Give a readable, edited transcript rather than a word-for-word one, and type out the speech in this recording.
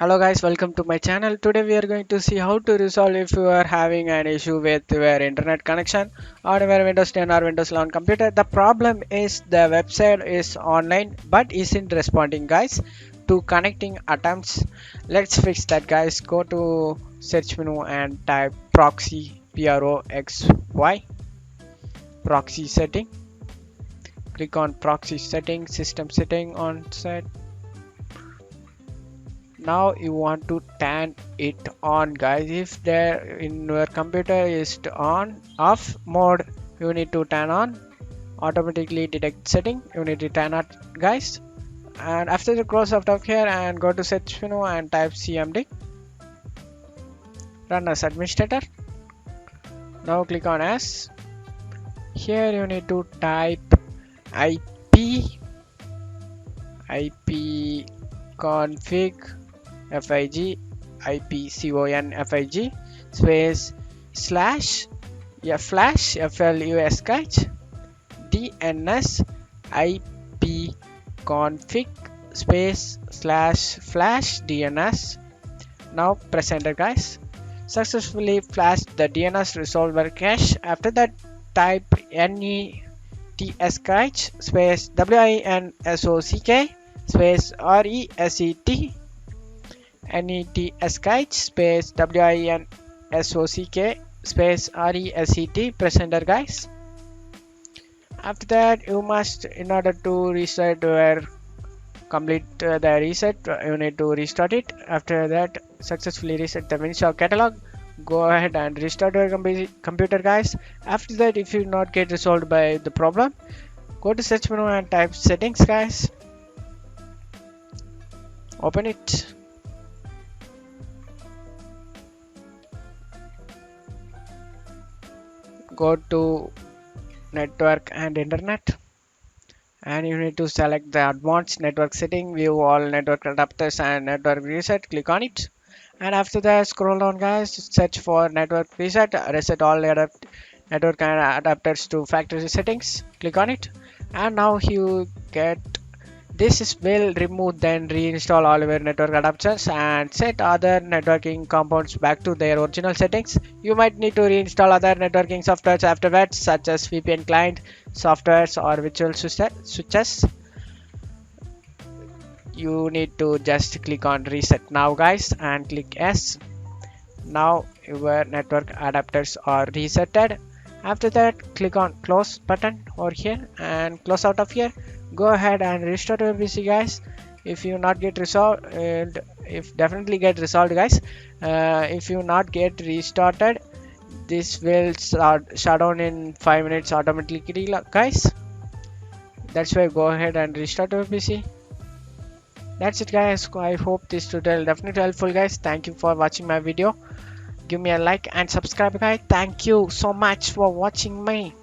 Hello guys, welcome to my channel. Today we are going to see how to resolve if you are having an issue with your internet connection on your Windows 10 or Windows 11 computer. The problem is the website is online but isn't responding guys to connecting attempts. Let's fix that guys. Go to search menu and type proxy proxy proxy setting. Click on proxy setting, system setting on set. Now you want to turn it on guys. If there in your computer is on off mode, you need to turn on. Automatically detect setting, you need to turn on guys. And after the close out of here and go to search menu and type cmd, run as administrator. Now click on as. Here you need to type ip config fig ipconfig space slash flash flus catch dns ip config space slash flash dns. Now press enter guys. Successfully flashed the dns resolver cache. After that type netsk space winsock space reset netsk space winsock space reset. Press enter guys. After that you must, in order to reset your complete the reset, you need to restart it. After that successfully reset the winsock catalog. Go ahead and restart your computer guys. After that, if you not get resolved by the problem, go to search menu and type settings guys. Open it. Go to network and internet, and you need to select the advanced network setting, view all network adapters and network reset. Click on it. And after that scroll down guys, search for network reset, reset all network and adapters to factory settings. Click on it. And now you get this will remove, then reinstall all your network adapters and set other networking components back to their original settings. You might need to reinstall other networking softwares afterwards, such as VPN client softwares or virtual switches. You need to just click on reset now guys and click yes. Now your network adapters are resetted. After that click on close button over here and close out of here. Go ahead and restart your PC guys. If you not get resolved, if definitely get resolved guys. If you not get restarted, this will shut down in 5 minutes automatically guys. That's why go ahead and restart your PC. That's it guys. I hope this tutorial definitely helpful guys. Thank you for watching my video. Give me a like and subscribe guys. Thank you so much for watching me.